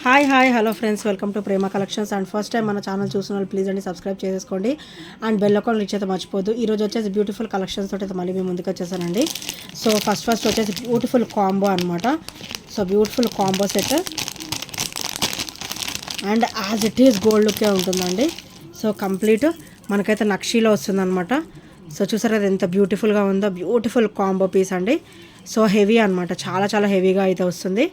Hi hello friends, welcome to Prema collections. And first time మన channel చూసిన వాళ్ళు please అండి సబ్స్క్రైబ్ చేసుకోండి అండ్ బెల్ ఐకాన్ క్లిక్ అయితే మర్చిపోద్దు. ఈరోజు వచ్చేసి బ్యూటిఫుల్ కలెక్షన్స్ తోటి అయితే మళ్ళీ మేము ముందుకు వచ్చేసానండి. సో ఫస్ట్ వచ్చేసి బ్యూటిఫుల్ కాంబో అనమాట. So beautiful combo set and as it is gold లుక్కే ఉంటుందండి. సో కంప్లీట్ మనకైతే నక్షీలో వస్తుందన్నమాట. సో చూసారు కదా ఎంత బ్యూటిఫుల్గా ఉందో, బ్యూటిఫుల్ కాంబో పీస్ అండి. సో హెవీ అనమాట, చాలా చాలా హెవీగా అయితే వస్తుంది.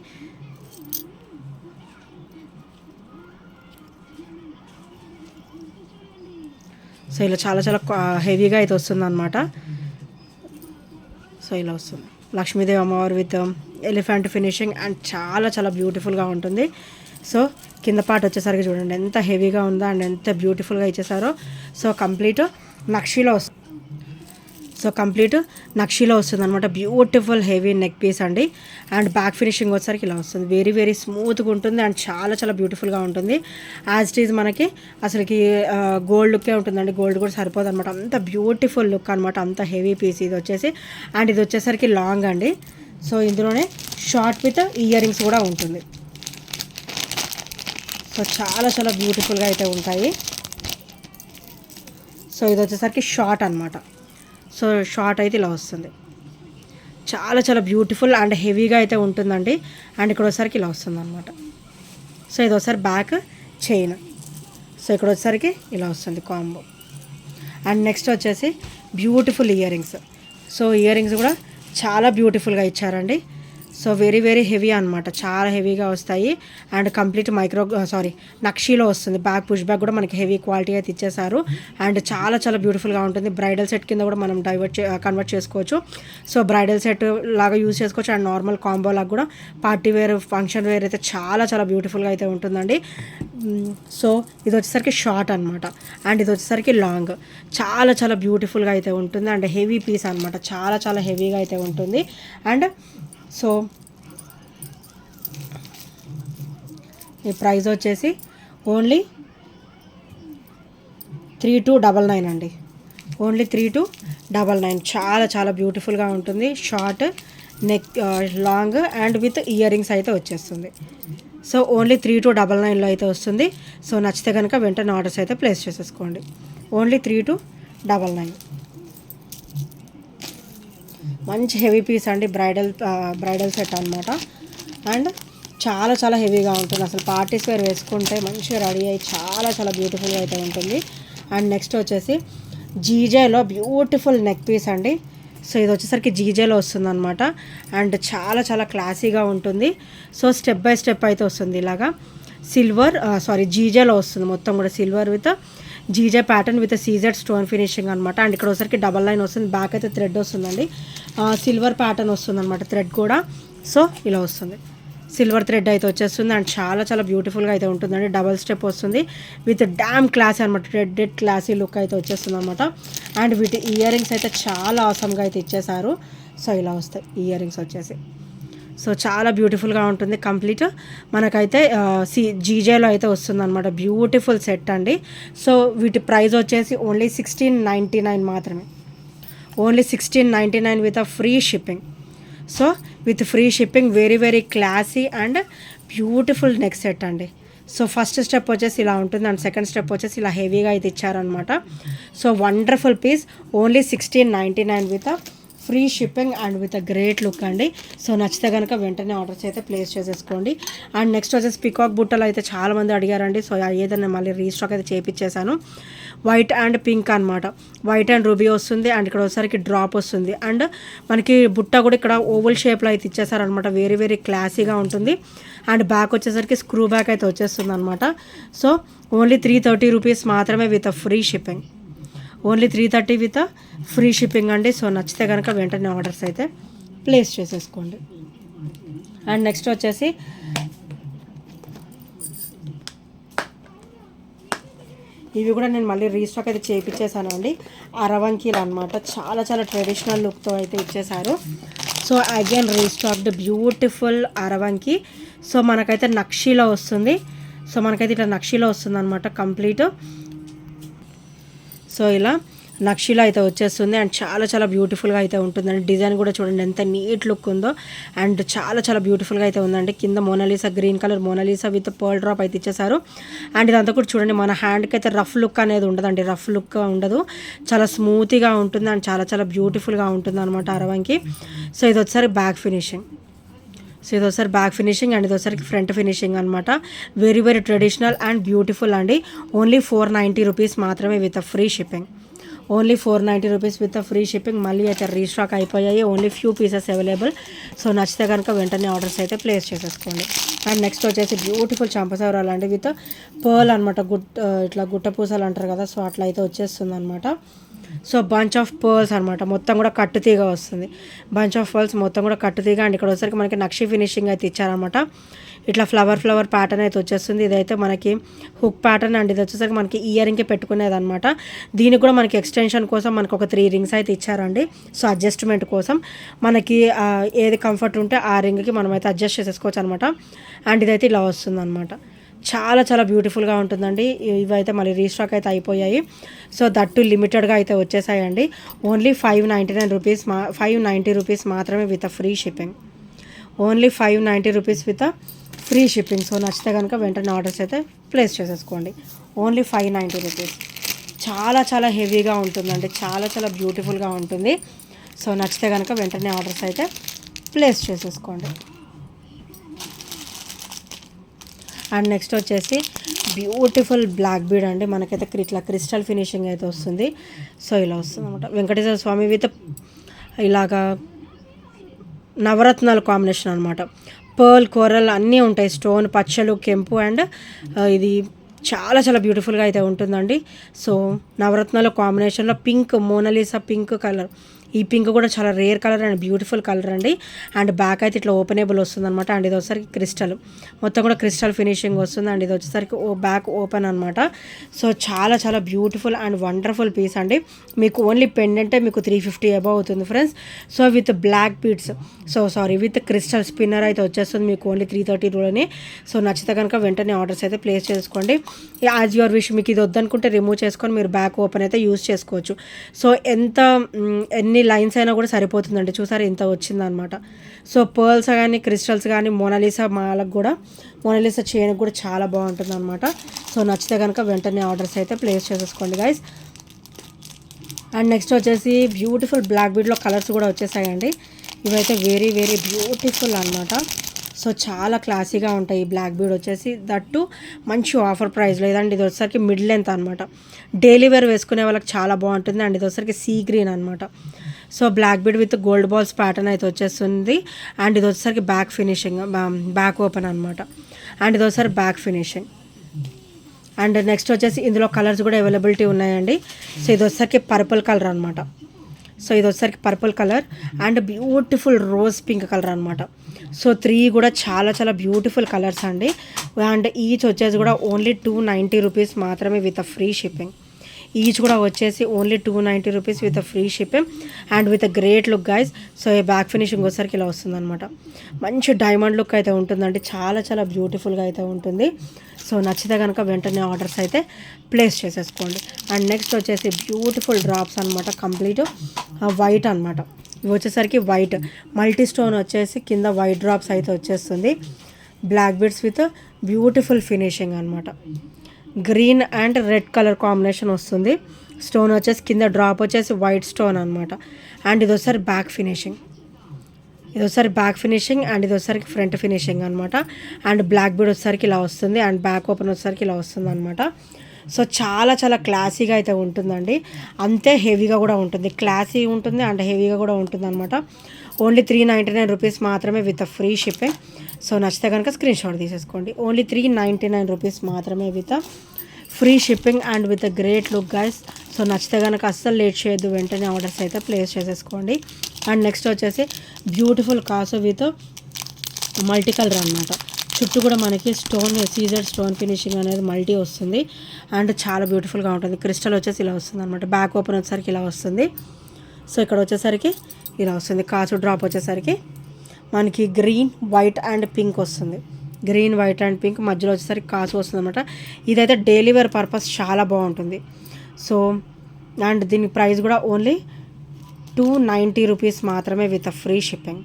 సో ఇలా చాలా చాలా హెవీగా అయితే వస్తుంది అనమాట. సో ఇలా వస్తుంది లక్ష్మీదేవి అమ్మవారు విత్ ఎలిఫెంట్ ఫినిషింగ్ అండ్ చాలా చాలా బ్యూటిఫుల్గా ఉంటుంది. సో కింద పార్ట్ వచ్చేసరికి చూడండి ఎంత హెవీగా ఉందో అండ్ ఎంత బ్యూటిఫుల్గా ఇచ్చేసారో. సో కంప్లీట్ నక్షీలో వస్తుంది. సో కంప్లీట్ నక్షీలో వస్తుంది అనమాట. బ్యూటిఫుల్ హెవీ నెక్ పీస్ అండి. అండ్ బ్యాక్ ఫినిషింగ్ వచ్చేసరికి ఇలా వస్తుంది. వెరీ వెరీ స్మూత్గా ఉంటుంది అండ్ చాలా చాలా బ్యూటిఫుల్గా ఉంటుంది. యాజ్ ఇట్ ఈజ్ మనకి అసలుకి గోల్డ్ లుక్కే ఉంటుందండి. గోల్డ్ కూడా సరిపోదు అనమాట. అంత బ్యూటిఫుల్ లుక్ అనమాట, అంత హెవీ పీస్ ఇది వచ్చేసి. అండ్ ఇది వచ్చేసరికి లాంగ్ అండి. సో ఇందులోనే షార్ట్ విత్ ఇయర్ రింగ్స్ కూడా ఉంటుంది. సో చాలా చాలా బ్యూటిఫుల్గా అయితే ఉంటాయి. సో ఇది వచ్చేసరికి షార్ట్ అనమాట. సో షార్ట్ అయితే ఇలా వస్తుంది. చాలా చాలా బ్యూటిఫుల్ అండ్ హెవీగా అయితే ఉంటుందండి. అండ్ ఇక్కడ వచ్చేసరికి ఇలా వస్తుంది అనమాట. సో ఇది ఒకసారి బ్యాక్ చైన్. సో ఇక్కడ వచ్చేసరికి ఇలా వస్తుంది కాంబో. అండ్ నెక్స్ట్ వచ్చేసి beautiful ear rings. So ear rings కూడా చాలా బ్యూటిఫుల్గా ఇచ్చారండి. సో వెరీ వెరీ హెవీ అనమాట, చాలా హెవీగా వస్తాయి. అండ్ కంప్లీట్ నక్షీలో వస్తుంది. బ్యాక్ పుష్ బ్యాక్ కూడా మనకి హెవీ క్వాలిటీ అయితే ఇచ్చేసారు. అండ్ చాలా చాలా బ్యూటిఫుల్గా ఉంటుంది. బ్రైడల్ సెట్ కింద కూడా మనం కన్వర్ట్ చేసుకోవచ్చు. సో బ్రైడల్ సెట్ లాగా యూజ్ చేసుకోవచ్చు. అండ్ నార్మల్ కాంబో లాగా కూడా పార్టీ వేర్, ఫంక్షన్ వేర్ అయితే చాలా చాలా బ్యూటిఫుల్గా అయితే ఉంటుందండి. సో ఇది వచ్చేసరికి షార్ట్ అనమాట. అండ్ ఇది వచ్చేసరికి లాంగ్. చాలా చాలా బ్యూటిఫుల్గా అయితే ఉంటుంది. అండ్ హెవీ పీస్ అనమాట, చాలా చాలా హెవీగా అయితే ఉంటుంది. అండ్ సో ఈ ప్రైస్ వచ్చేసి ఓన్లీ 3299 అండి. ఓన్లీ 3299. చాలా చాలా బ్యూటిఫుల్గా ఉంటుంది. Short neck, long and with ear rings అయితే వచ్చేస్తుంది. సో ఓన్లీ 3299లో అయితే వస్తుంది. సో నచ్చితే కనుక వెంటనే ఆర్డర్స్ అయితే ప్లేస్ చేసేసుకోండి. ఓన్లీ 3299. మంచి హెవీ పీస్ అండి. బ్రైడల్ సెట్ అనమాట. అండ్ చాలా చాలా హెవీగా ఉంటుంది. అసలు పార్టీస్ వేర్ వేసుకుంటే మంచిగా రెడీ అయ్యి చాలా చాలా బ్యూటిఫుల్గా అయితే ఉంటుంది. అండ్ నెక్స్ట్ వచ్చేసి జీజేలో బ్యూటిఫుల్ నెక్ పీస్ అండి. సో ఇది వచ్చేసరికి జీజేలో వస్తుంది అనమాట. అండ్ చాలా చాలా క్లాసీగా ఉంటుంది. సో స్టెప్ బై స్టెప్ అయితే వస్తుంది. ఇలాగా జీజేలో వస్తుంది. మొత్తం కూడా silver with GJ pattern with CZ stone finishing అనమాట. అండ్ ఇక్కడ వచ్చరికి డబల్ లైన్ వస్తుంది. బ్యాక్ అయితే థ్రెడ్ వస్తుందండి. సిల్వర్ ప్యాటర్న్ వస్తుంది అనమాట, థ్రెడ్ కూడా. సో ఇలా వస్తుంది, సిల్వర్ థ్రెడ్ అయితే వచ్చేస్తుంది. అండ్ చాలా చాలా బ్యూటిఫుల్గా అయితే ఉంటుందండి. డబల్ స్టెప్ వస్తుంది విత్ డామ్ క్లాసీ అనమాట. రెడ్ క్లాసీ లుక్ అయితే వచ్చేస్తుంది అనమాట. అండ్ వీటి ఇయర్ రింగ్స్ అయితే చాలా ఆసమ్గా అయితే ఇచ్చేసారు. సో ఇలా వస్తాయి ఇయర్ రింగ్స్ వచ్చేసి. సో చాలా బ్యూటిఫుల్గా ఉంటుంది. కంప్లీట్ మనకైతే జీజేలో అయితే వస్తుంది అనమాట. బ్యూటిఫుల్ సెట్ అండి. సో వీటి ప్రైస్ వచ్చేసి ఓన్లీ 1699 మాత్రమే. Only 1699 with free shipping. So with free shipping. Very very classy and beautiful neck set అండి. సో ఫస్ట్ స్టెప్ వచ్చేసి ఇలా ఉంటుంది అండ్ సెకండ్ స్టెప్ వచ్చేసి ఇలా హెవీగా అయితే ఇచ్చారనమాట. So wonderful piece. Only 1699 with free shipping and with a great look అండి. సో నచ్చితే కనుక వెంటనే ఆర్డర్స్ అయితే ప్లేస్ చేసేసుకోండి. అండ్ నెక్స్ట్ వచ్చేసి పికాక్ బుట్టలు అయితే చాలామంది అడిగారండి. సో ఏదైనా మళ్ళీ రీస్టాక్ అయితే చేయించేసాను. వైట్ అండ్ పింక్ అనమాట. వైట్ అండ్ రూబీ వస్తుంది. అండ్ ఇక్కడ వచ్చేసరికి డ్రాప్ వస్తుంది. అండ్ మనకి బుట్ట కూడా ఇక్కడ ఓవల్ షేప్లో అయితే ఇచ్చేసారనమాట. వెరీ వెరీ క్లాసీగా ఉంటుంది. అండ్ బ్యాక్ వచ్చేసరికి స్క్రూ బ్యాక్ అయితే వచ్చేస్తుంది అనమాట. సో ఓన్లీ 330 రూపీస్ మాత్రమే with free shipping. Only 330 with free shipping అండి. సో నచ్చితే కనుక వెంటనే ఆర్డర్స్ అయితే ప్లేస్ చేసేసుకోండి. అండ్ నెక్స్ట్ వచ్చేసి ఇవి కూడా నేను మళ్ళీ రీస్టాక్ అయితే చేయించేసాను అండి. అరవంకీలు అనమాట. చాలా చాలా ట్రెడిషనల్ లుక్తో అయితే ఇచ్చేసారు. సో అగైన్ రీస్టాక్డ్ బ్యూటిఫుల్ అరవంకి. సో మనకైతే నక్షీలో వస్తుంది. సో మనకైతే ఇట్లా నక్షీలో వస్తుంది అనమాట కంప్లీట్. సో ఇలా నక్షిలో అయితే వచ్చేస్తుంది అండ్ చాలా చాలా బ్యూటిఫుల్గా అయితే ఉంటుందండి. డిజైన్ కూడా చూడండి ఎంత నీట్ లుక్ ఉందో అండ్ చాలా చాలా బ్యూటిఫుల్గా అయితే ఉందండి. కింద Mona Lisa green colour Mona Lisa with pearl drop అయితే ఇచ్చేసారు. అండ్ ఇదంతా కూడా చూడండి మన హ్యాండ్కి అయితే రఫ్ లుక్ అనేది ఉండదండి, రఫ్ లుక్ ఉండదు, చాలా స్మూత్గా ఉంటుంది అండ్ చాలా చాలా బ్యూటిఫుల్గా ఉంటుంది అనమాట అరవంకి. సో ఇది వచ్చేసరికి బ్యాక్ ఫినిషింగ్. సో ఇది ఒకసారి బ్యాక్ ఫినిషింగ్ అండ్ ఇది ఒకసారికి ఫ్రంట్ ఫినిషింగ్ అనమాట. Very very traditional and beautiful అండి. ఓన్లీ 490 రూపీస్ మాత్రమే with free shipping. Only 490 rupees with free shipping. మళ్ళీ అయితే రీస్టాక్ అయిపోయాయి, only few pieces available. So నచ్చితే కనుక వెంటనే ఆర్డర్స్ అయితే ప్లేస్ చేసేసుకోండి. అండ్ నెక్స్ట్ వచ్చేసి బ్యూటిఫుల్ చంపసవరాలు అండి విత్ పర్ల్ అనమాట. ఇట్లా గుట్ట పూసలు అంటారు కదా, సో అట్లా అయితే వచ్చేస్తుంది అనమాట. సో బంచ్ ఆఫ్ పర్ల్స్ అనమాట, మొత్తం కూడా కట్టుతీగా వస్తుంది. బంచ్ ఆఫ్ పర్ల్స్ మొత్తం కూడా కట్టుతీగా అండ్ ఇక్కడ వచ్చేసరికి మనకి నక్షి ఫినిషింగ్ అయితే ఇచ్చారనమాట. ఇట్లా ఫ్లవర్ ప్యాటర్న్ అయితే వచ్చేస్తుంది. ఇదైతే మనకి హుక్ ప్యాటర్న్ అండ్ ఇది వచ్చేసరికి మనకి ఇయరింగ్కి పెట్టుకునేది అనమాట. దీనికి కూడా మనకి ఎక్స్టెన్షన్ కోసం మనకు ఒక 3 రింగ్స్ అయితే ఇచ్చారండి. సో అడ్జస్ట్మెంట్ కోసం మనకి ఏది కంఫర్ట్ ఉంటే ఆ రింగ్కి మనం అయితే అడ్జస్ట్ చేసేసుకోవచ్చు అనమాట. అండ్ ఇదైతే ఇలా వస్తుంది అనమాట. చాలా చాలా బ్యూటిఫుల్గా ఉంటుందండి. ఇవైతే మళ్ళీ రీస్టాక్ అయితే అయిపోయాయి. సో దట్టు లిమిటెడ్గా అయితే వచ్చేసాయండి. ఓన్లీ 599 రూపీస్ 590 రూపీస్ మాత్రమే with free shipping. Only 590 rupees with free shipping. So నచ్చితే కనుక వెంటనే ఆర్డర్స్ అయితే ప్లేస్ చేసేసుకోండి. Only 590 rupees. చాలా చాలా హెవీగా ఉంటుందండి, చాలా చాలా బ్యూటిఫుల్గా ఉంటుంది. సో నచ్చితే కనుక వెంటనే ఆర్డర్స్ అయితే ప్లేస్ చేసేసుకోండి. అండ్ నెక్స్ట్ వచ్చేసి బ్యూటిఫుల్ బ్లాక్ బీడ్ అండి. మనకైతే ఇట్లా క్రిస్టల్ ఫినిషింగ్ అయితే వస్తుంది. సో ఇలా వస్తుంది అనమాట. వెంకటేశ్వర స్వామి విత్ ఇలాగా నవరత్నాల కాంబినేషన్ అనమాట. పర్ల్ కోరల్ అన్నీ ఉంటాయి, స్టోన్ పచ్చలు కెంపు అండ్ ఇది చాలా చాలా బ్యూటిఫుల్గా అయితే ఉంటుందండి. సో నవరత్నాల కాంబినేషన్లో పింక్ మోనాలిసా పింక్ కలర్, ఈ పింక్ కూడా చాలా rare colour and beautiful colour అండి. అండ్ బ్యాక్ అయితే ఇట్లా ఓపెనబుల్ వస్తుంది అనమాట. అండ్ ఇది వచ్చేసరికి క్రిస్టల్, మొత్తం కూడా క్రిస్టల్ ఫినిషింగ్ వస్తుంది. అండ్ ఇది వచ్చేసరికి బ్యాక్ ఓపెన్ అనమాట. సో చాలా చాలా బ్యూటిఫుల్ అండ్ వండర్ఫుల్ పీస్ అండి. మీకు ఓన్లీ పెండెంటే మీకు 350 అబవ్ అవుతుంది friends. So with black beads, with crystal spinner అయితే వచ్చేస్తుంది మీకు ఓన్లీ 330 రూలని. సో నచ్చితే కనుక వెంటనే ఆర్డర్స్ అయితే ప్లేస్ చేసుకోండి. As your wish. మీకు ఇది వద్దనుకుంటే రిమూవ్ చేసుకొని మీరు బ్యాక్ ఓపెన్ అయితే యూజ్ చేసుకోవచ్చు. సో ఎన్ని లైన్స్ అయినా కూడా సరిపోతుందండి. చూసారు ఇంత వచ్చిందనమాట. సో పర్ల్స్ కానీ క్రిస్టల్స్ కానీ మోనాలిసా మాలకు కూడా, మోనాలిసా చైన్కి కూడా చాలా బాగుంటుంది అనమాట. సో నచ్చితే కనుక వెంటనే ఆర్డర్స్ అయితే ప్లేస్ చేసేసుకోండి గైస్. అండ్ నెక్స్ట్ వచ్చేసి బ్యూటిఫుల్ బ్లాక్ బీడ్లో కలర్స్ కూడా వచ్చేసాయండి. ఇవైతే వెరీ వెరీ బ్యూటిఫుల్ అనమాట. సో చాలా క్లాసీగా ఉంటాయి ఈ బ్లాక్ బీడ్ వచ్చేసి, దట్టు మంచి ఆఫర్ ప్రైస్ లేదండి. ఇది వచ్చేసరికి మిడ్ లెంత్ అనమాట. డైలీ వేర్ వేసుకునే వాళ్ళకి చాలా బాగుంటుంది. అండ్ ఇది వచ్చేసరికి సీ గ్రీన్ అనమాట. So black bead with gold balls pattern అయితే వచ్చేస్తుంది. అండ్ ఇది వచ్చేసరికి బ్యాక్ ఫినిషింగ్, బ్యాక్ ఓపెన్ అనమాట. అండ్ ఇది వచ్చేసరికి బ్యాక్ ఫినిషింగ్. అండ్ నెక్స్ట్ వచ్చేసి ఇందులో కలర్స్ కూడా అవైలబిలిటీ ఉన్నాయండి. సో ఇది వచ్చేసరికి పర్పుల్ కలర్ అనమాట. సో ఇది వచ్చేసరికి purple colour and beautiful rose pink colour అనమాట. సో 3 కూడా చాలా చాలా బ్యూటిఫుల్ కలర్స్ అండి. అండ్ ఈచ్ వచ్చేసి కూడా ఓన్లీ 290 రూపీస్ మాత్రమే విత్ ఫ్రీ షిప్పింగ్. ఈచ్ కూడా వచ్చేసి only 290 rupees with free shipping and with great look guys. So ఈ బ్యాక్ ఫినిషింగ్ వచ్చేసరికి ఇలా వస్తుందన్నమాట. మంచి డైమండ్ లుక్ అయితే ఉంటుందండి, చాలా చాలా బ్యూటిఫుల్గా అయితే ఉంటుంది. సో నచ్చితే కనుక వెంటనే ఆర్డర్స్ అయితే ప్లేస్ చేసేసుకోండి. అండ్ నెక్స్ట్ వచ్చేసి బ్యూటిఫుల్ డ్రాప్స్ అనమాట, కంప్లీట్ వైట్ అనమాట. ఇవి వచ్చేసరికి వైట్ మల్టీ స్టోన్ వచ్చేసి కింద వైట్ డ్రాప్స్ అయితే వచ్చేస్తుంది. Black beads with beautiful finishing అనమాట. Green and red colour combination వస్తుంది. స్టోన్ వచ్చేసి కింద డ్రాప్ వచ్చేసి వైట్ స్టోన్ అనమాట. అండ్ ఇది ఒకసారి బ్యాక్ ఫినిషింగ్, ఇది ఒకసారి బ్యాక్ ఫినిషింగ్ అండ్ ఇది ఒకసారి ఫ్రంట్ ఫినిషింగ్ అనమాట. అండ్ బ్లాక్ బీడ్ వచ్చేసరికి ఇలా వస్తుంది అండ్ బ్యాక్ ఓపెన్ వచ్చేసరికి ఇలా వస్తుంది అనమాట. సో చాలా చాలా క్లాసీగా అయితే ఉంటుందండి, అంతే హెవీగా కూడా ఉంటుంది. క్లాసీ ఉంటుంది అండ్ హెవీగా కూడా ఉంటుంది అనమాట. ఓన్లీ 399 రూపీస్ మాత్రమే విత్ ఫ్రీ షిప్పింగ్. సో నచ్చితే కనుక స్క్రీన్ షాట్ తీసేసుకోండి. ఓన్లీ 399 రూపీస్ మాత్రమే with free shipping and with great look guys. So నచ్చితే కనుక అస్సలు లేట్ చేయొద్దు, వెంటనే ఆర్డర్స్ అయితే ప్లేస్ చేసేసుకోండి. అండ్ నెక్స్ట్ వచ్చేసి బ్యూటిఫుల్ కాసు విత్ మల్టీ కలర్ అనమాట. చుట్టూ కూడా మనకి స్టోన్ సీజర్ స్టోన్ ఫినిషింగ్ అనేది మల్టీ వస్తుంది అండ్ చాలా బ్యూటిఫుల్గా ఉంటుంది. క్రిస్టల్ వచ్చేసి ఇలా వస్తుంది అనమాట. బ్యాక్ ఓపెన్ వచ్చేసరికి ఇలా వస్తుంది. సో ఇక్కడ వచ్చేసరికి ఇలా వస్తుంది. కాసు డ్రాప్ వచ్చేసరికి మనకి గ్రీన్ వైట్ అండ్ పింక్ వస్తుంది. గ్రీన్ వైట్ అండ్ పింక్ మధ్యలో వచ్చేసరికి కాసు వస్తుంది అనమాట. ఇదైతే డైలీ వేర్ పర్పస్ చాలా బాగుంటుంది. సో అండ్ దీని ప్రైస్ కూడా ఓన్లీ 290 రూపీస్ మాత్రమే with free shipping.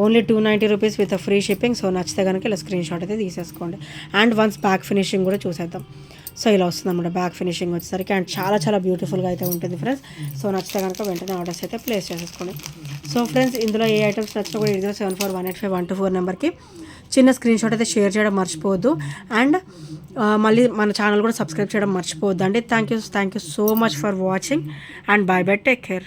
Only 290 rupees with free shipping. So నచ్చితే కనుక ఇలా స్క్రీన్ షాట్ అయితే తీసేసుకోండి. అండ్ వన్స్ బ్యాక్ ఫినిషింగ్ కూడా చూసేద్దాం. సో ఇలా వస్తుంది అన్నమాట బ్యాక్ ఫినిషింగ్ వచ్చేసరికి. అండ్ చాలా చాలా బ్యూటిఫుల్గా అయితే ఉంటుంది ఫ్రెండ్స్. సో నచ్చితే కనుక వెంటనే ఆర్డర్స్ అయితే ప్లేస్ చేసేసుకోండి. సో ఫ్రెండ్స్, ఇందులో ఏ ఐటమ్స్ నచ్చినా కూడా 8074185 నెంబర్కి చిన్న స్క్రీన్ షాట్ అయితే షేర్ చేయడం మర్చిపోవద్దు. అండ్ మళ్ళీ మన ఛానల్ కూడా సబ్స్క్రైబ్ చేయడం మర్చిపోవద్దు అండి. Thank you so much for watching and by by, take care.